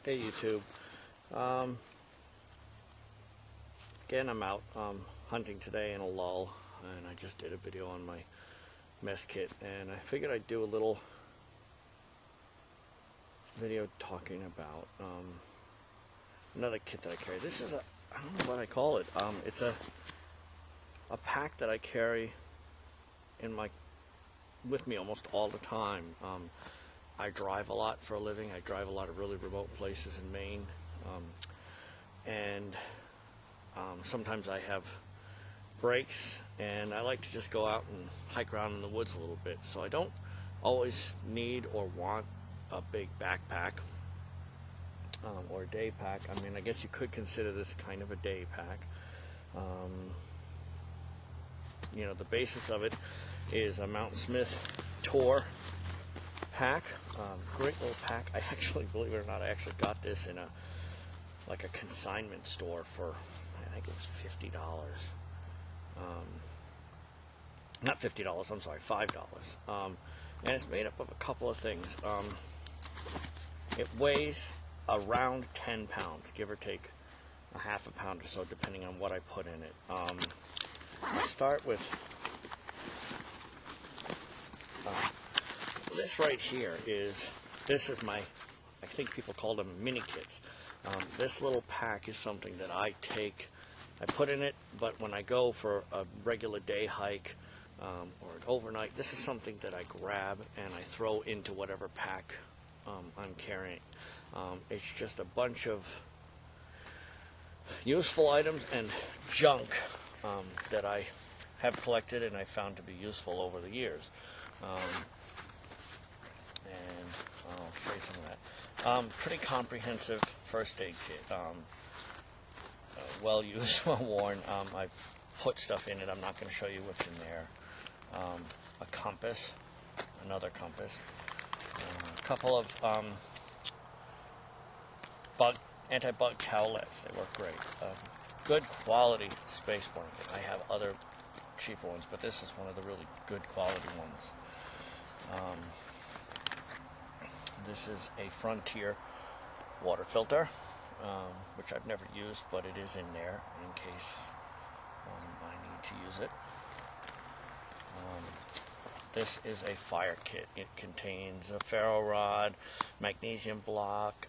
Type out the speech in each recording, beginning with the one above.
Hey YouTube. Again, I'm out hunting today in a lull, and I just did a video on my mess kit, and I figured I'd do a little video talking about another kit that I carry. This is I don't know what I call it. It's a pack that I carry with me almost all the time. I drive a lot for a living. I drive a lot of really remote places in Maine, and sometimes I have breaks, and I like to just go out and hike around in the woods a little bit. So I don't always need or want a big backpack or a day pack. I mean, I guess you could consider this kind of a day pack. You know, the basis of it is a Mountain Smith Tour pack. Great little pack. I actually, believe it or not, I actually got this in a consignment store for, I think it was $50. Not $50, I'm sorry, $5. And it's made up of a couple of things. It weighs around 10 pounds, give or take a half a pound or so, depending on what I put in it. I start with this right here. This is my, I think people call them mini kits. This little pack is something that I put in it, but when I go for a regular day hike or an overnight, this is something that I grab and I throw into whatever pack I'm carrying. It's just a bunch of useful items and junk that I have collected and I found to be useful over the years. And I'll show you some of that. Pretty comprehensive first aid kit. Well used, well worn. I put stuff in it. I'm not going to show you what's in there. A compass, another compass, a couple of anti-bug towelettes. They work great. Good quality space blanket. I have other cheaper ones, but this is one of the really good quality ones. This is a Frontier water filter, which I've never used, but it is in there in case I need to use it. This is a fire kit. It contains a ferro rod, magnesium block.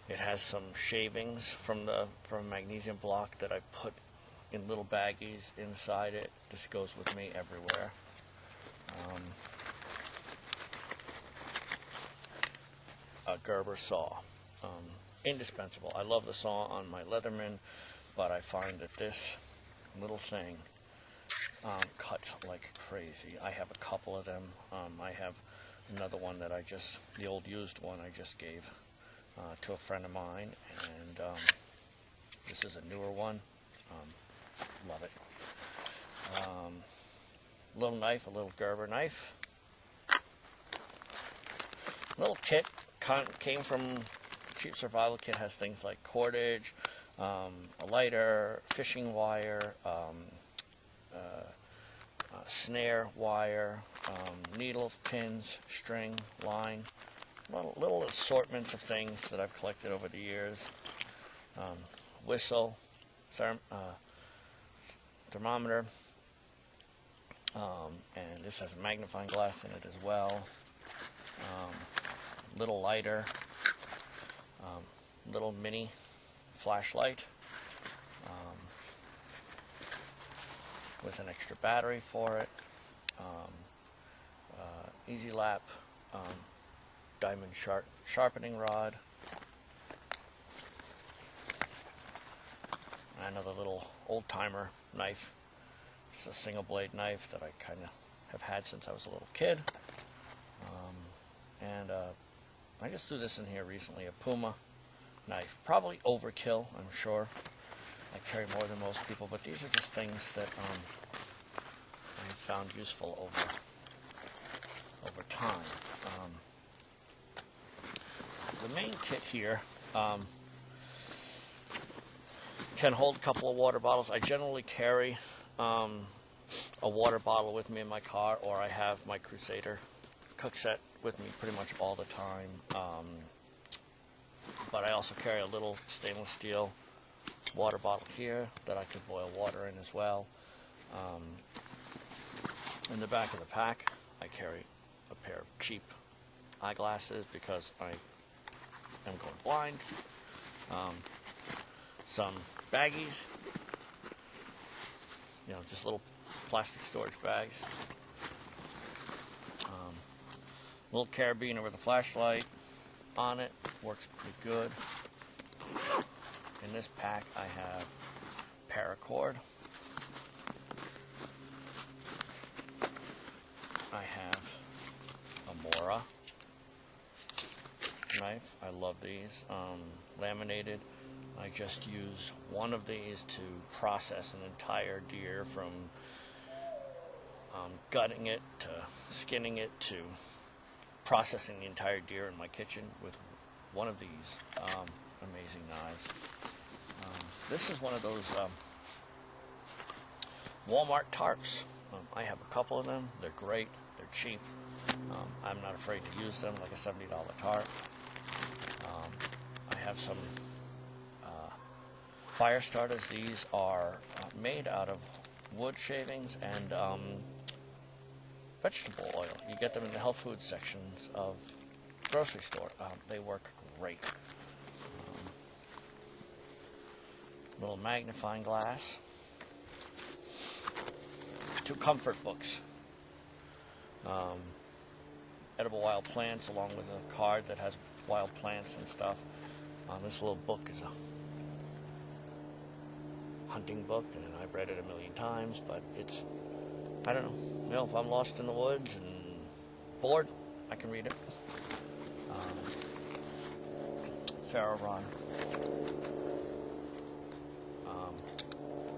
It has some shavings from magnesium block that I put in little baggies inside it. This goes with me everywhere. A Gerber saw, indispensable. I love the saw on my Leatherman, but I find that this little thing cuts like crazy. I have a couple of them. I have another one that the old used one I just gave to a friend of mine, and this is a newer one. Love it. Little knife, a little Gerber knife. Little kit came from Cheap Survival Kit. Has things like cordage, a lighter, fishing wire, snare wire, needles, pins, string, line. Little assortments of things that I've collected over the years. Whistle, thermometer, and this has a magnifying glass in it as well. Little lighter, little mini flashlight with an extra battery for it. Easy Lap diamond sharpening rod. Another little old-timer knife, just a single blade knife that I kind of have had since I was a little kid. And I just threw this in here recently, a Puma knife. Probably overkill, I'm sure. I carry more than most people, but these are just things that I have found useful over time. The main kit here can hold a couple of water bottles. I generally carry a water bottle with me in my car, or I have my Crusader cook set with me pretty much all the time. But I also carry a little stainless steel water bottle here that I could boil water in as well. In the back of the pack, I carry a pair of cheap eyeglasses because I am going blind. Some baggies, just little plastic storage bags. Little carabiner with a flashlight on it, works pretty good. In this pack I have paracord. I have a Mora knife. I love these. Laminated. I just use one of these to process an entire deer, from gutting it to skinning it to processing the entire deer in my kitchen with one of these amazing knives. This is one of those Walmart tarps. I have a couple of them. They're great. They're cheap. I'm not afraid to use them, like a $70 tarp. I have some fire starters. These are made out of wood shavings and vegetable oil. You get them in the health food sections of grocery store. They work great. Little magnifying glass. 2 comfort books. Edible wild plants, along with a card that has wild plants and stuff. This little book is a hunting book, and I've read it a million times, but it's, I don't know, if I'm lost in the woods and bored, I can read it. Ferro rod.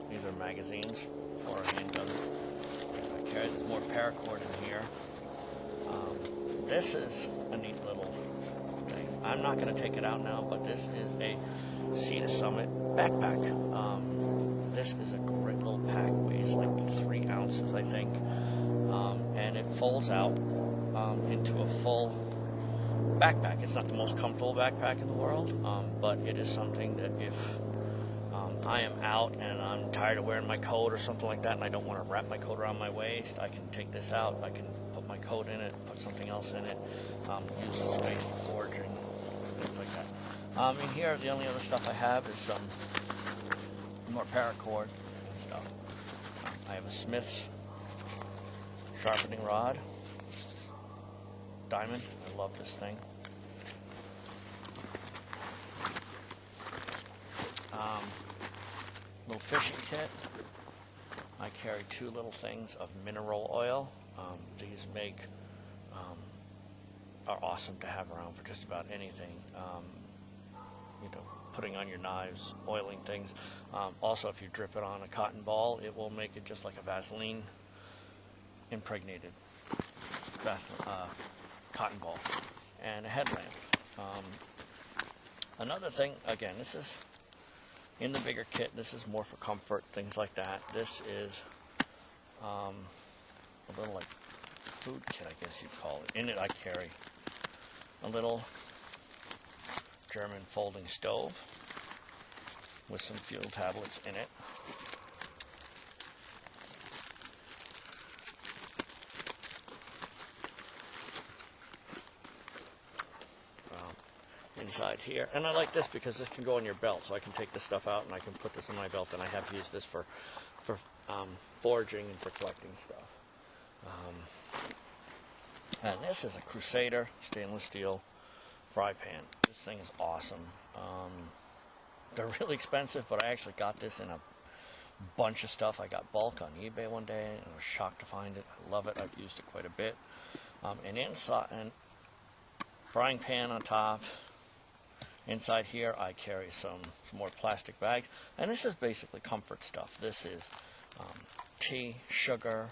These are magazines for a handgun. There's more paracord in here. This is a neat little thing. I'm not going to take it out now, but this is a Sea to Summit backpack. This is a great little pack. Weighs like 3 ounces, I think. And it folds out into a full backpack. It's not the most comfortable backpack in the world, but it is something that if I am out and I'm tired of wearing my coat or something like that, and I don't want to wrap my coat around my waist, I can take this out. I can put my coat in it, put something else in it, use the space for foraging, things like that. In here, the only other stuff I have is some more paracord and stuff. I have a Smith's sharpening rod, diamond. I love this thing. Little fishing kit. I carry 2 little things of mineral oil. These are awesome to have around for just about anything. Putting on your knives, oiling things. Also, if you drip it on a cotton ball, it will make it just like a Vaseline impregnated cotton ball. And a headlamp. Another thing, again, this is in the bigger kit. This is more for comfort, things like that. This is a little like food kit, I guess you'd call it. In it I carry a little German folding stove with some fuel tablets in it. Inside here, and I like this because this can go in your belt, so I can take this stuff out and I can put this in my belt, and I have used this for foraging and for collecting stuff. And this is a Crusader stainless steel fry pan. This thing is awesome. They're really expensive, but I actually got this in a bunch of stuff. I got bulk on eBay one day, and I was shocked to find it. I love it. I've used it quite a bit. And inside, and frying pan on top. Inside here, I carry some more plastic bags, and this is basically comfort stuff. This is tea, sugar,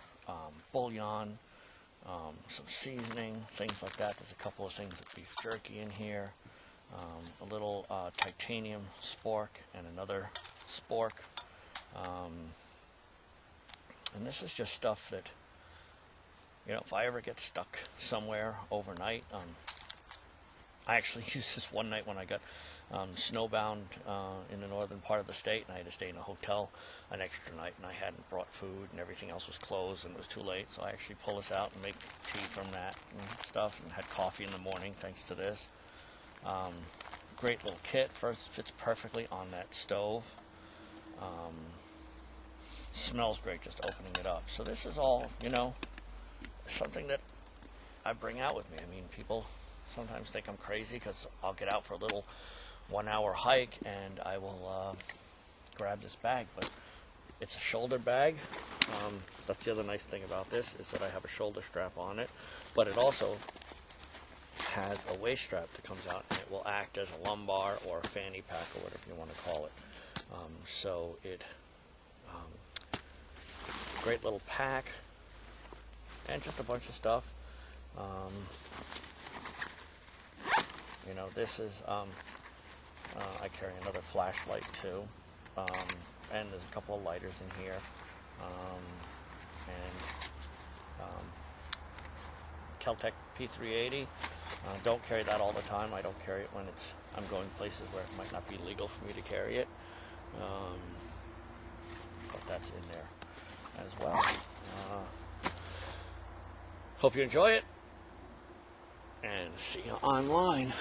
bouillon, some seasoning, things like that. There's a couple of things of beef jerky in here, a little titanium spork and another spork. And this is just stuff that, if I ever get stuck somewhere overnight, I actually used this one night when I got snowbound in the northern part of the state, and I had to stay in a hotel an extra night, and I hadn't brought food, and everything else was closed, and it was too late, so I actually pull this out and make tea from that and stuff, and had coffee in the morning thanks to this. Great little kit. First, fits perfectly on that stove. Smells great just opening it up. So this is all, you know, something that I bring out with me. I mean, people sometimes think I'm crazy because I'll get out for a little 1-hour hike and I will grab this bag, but it's a shoulder bag. That's the other nice thing about this, is that I have a shoulder strap on it, but it also has a waist strap that comes out, and it will act as a lumbar or a fanny pack or whatever you want to call it. So it great little pack and just a bunch of stuff. You know, this is I carry another flashlight too, and there's a couple of lighters in here, and Kel-Tec P380. Don't carry that all the time. I don't carry it when I'm going places where it might not be legal for me to carry it. But that's in there as well. Hope you enjoy it, and see you online.